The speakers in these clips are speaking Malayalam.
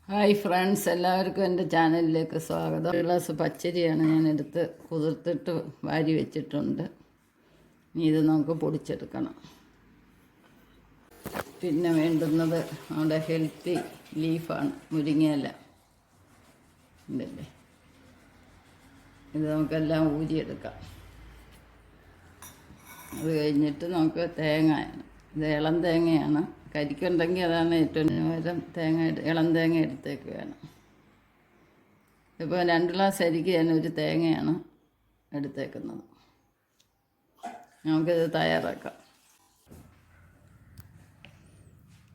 ഹായ് ഫ്രണ്ട്സ്, എല്ലാവർക്കും എൻ്റെ ചാനലിലേക്ക് സ്വാഗതം. ഒരു ഗ്ലാസ് പച്ചരിയാണ് ഞാൻ എടുത്ത് കുതിർത്തിട്ട് വാരി വെച്ചിട്ടുണ്ട്. ഇനി ഇത് നമുക്ക് പൊടിച്ചെടുക്കണം. പിന്നെ വേണ്ടുന്നത് നമ്മുടെ ഹെൽത്തി ലീഫാണ്, മുരിങ്ങയില ഉണ്ടല്ലേ. ഇത് നമുക്കെല്ലാം ഊരിയെടുക്കാം. അത് കഴിഞ്ഞിട്ട് നമുക്ക് തേങ്ങ, ഇത് ഇളം തേങ്ങയാണ്. കരിക്കുണ്ടെങ്കിൽ അതാണ് ഏറ്റവും നേരം ഇളം തേങ്ങ എടുത്തേക്ക് വേണം. ഇപ്പോൾ 2 ഗ്ലാസ് അരിക്ക് ഞാൻ ഒരു തേങ്ങയാണ് എടുത്തേക്കുന്നത്. നമുക്കിത് തയ്യാറാക്കാം.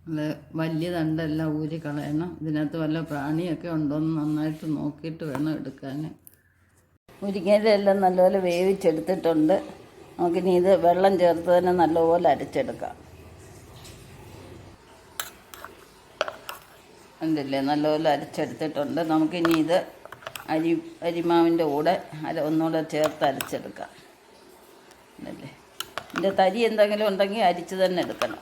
അത് വലിയ തണ്ടെല്ലാം ഊരി കളയണം. ഇതിനകത്ത് വല്ല പ്രാണിയൊക്കെ ഉണ്ടോയെന്ന് നന്നായിട്ട് നോക്കിയിട്ട് വേണം എടുക്കാൻ. മുരിങ്ങയിലെല്ലാം നല്ലപോലെ വേവിച്ചെടുത്തിട്ടുണ്ട്. നമുക്കിനി ഇത് വെള്ളം ചേർത്ത് തന്നെ നല്ലപോലെ അരച്ചെടുക്കാം. ഉണ്ടല്ലേ, നല്ലപോലെ അരച്ചെടുത്തിട്ടുണ്ട്. നമുക്കിനി ഇത് അരിമാവിൻ്റെ കൂടെ ഒന്നുകൂടെ ചേർത്ത് അരച്ചെടുക്കാം. ഉണ്ടല്ലേ, ഇതിൻ്റെ തരി എന്തെങ്കിലും ഉണ്ടെങ്കിൽ അരിച്ച് തന്നെ എടുക്കണം.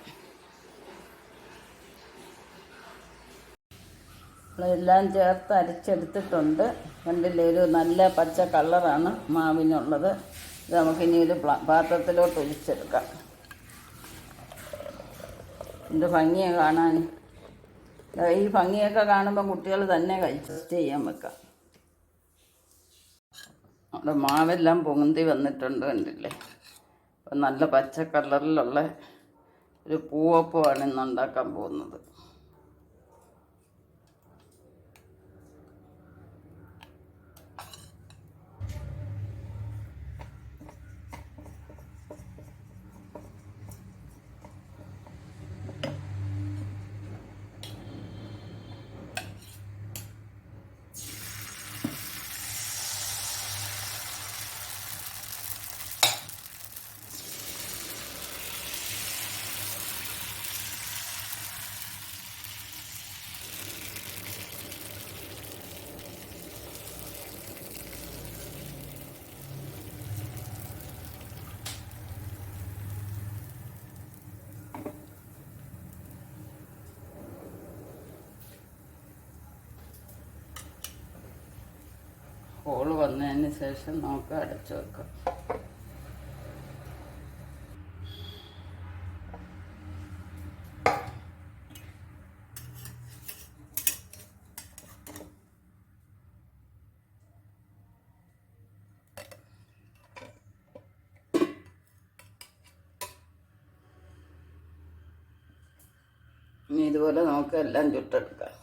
എല്ലാം ചേർത്ത് അരച്ചെടുത്തിട്ടുണ്ട്. കണ്ടില്ലേ, ഒരു നല്ല പച്ച കളറാണ് മാവിനുള്ളത്. ഇത് നമുക്കിനി ഒരു പാത്രത്തിലോട്ട് ഒഴിച്ചെടുക്കാം. ഇതിൻ്റെ ഭംഗിയെ കാണാൻ, ഈ ഭംഗിയൊക്കെ കാണുമ്പോൾ കുട്ടികൾ തന്നെ ടേസ്റ്റ് ചെയ്യാൻ വെക്കാം. അവിടെ മാവെല്ലാം പൊന്തി വന്നിട്ടുണ്ട്, കണ്ടില്ലേ. അപ്പം നല്ല പച്ച കളറിലുള്ള ഒരു പൂവപ്പമാണ് ഇന്ന് ഉണ്ടാക്കാൻ പോകുന്നത്. ഹോള് വന്നതിന് ശേഷം നമുക്ക് അടച്ചു വെക്കാം. ഇനി ഇതുപോലെ നമുക്ക് എല്ലാം ചുട്ടെടുക്കാം.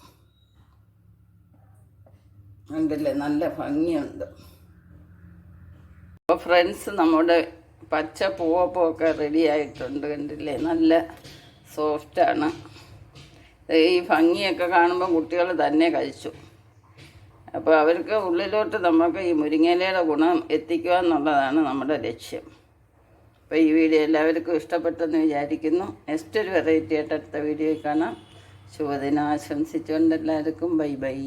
ഉണ്ടല്ലേ, നല്ല ഭംഗിയുണ്ട്. അപ്പോൾ ഫ്രണ്ട്സ്, നമ്മുടെ പച്ച പൂവപ്പമൊക്കെ റെഡി ആയിട്ടുണ്ട്. കണ്ടില്ലേ, നല്ല സോഫ്റ്റാണ്. ഈ ഭംഗിയൊക്കെ കാണുമ്പോൾ കുട്ടികൾ തന്നെ കഴിച്ചു. അപ്പോൾ അവർക്ക് ഉള്ളിലോട്ട് നമുക്ക് ഈ മുരിങ്ങയിലയുടെ ഗുണം എത്തിക്കുക എന്നുള്ളതാണ് നമ്മുടെ ലക്ഷ്യം. അപ്പോൾ ഈ വീഡിയോ എല്ലാവർക്കും ഇഷ്ടപ്പെട്ടെന്ന് വിചാരിക്കുന്നു. നെക്സ്റ്റ് ഒരു വെറൈറ്റി ആയിട്ട് അടുത്ത വീഡിയോയിൽ കാണാം. ശുഭദിനം ആശംസിച്ചുകൊണ്ട് എല്ലാവർക്കും ബൈ ബൈ.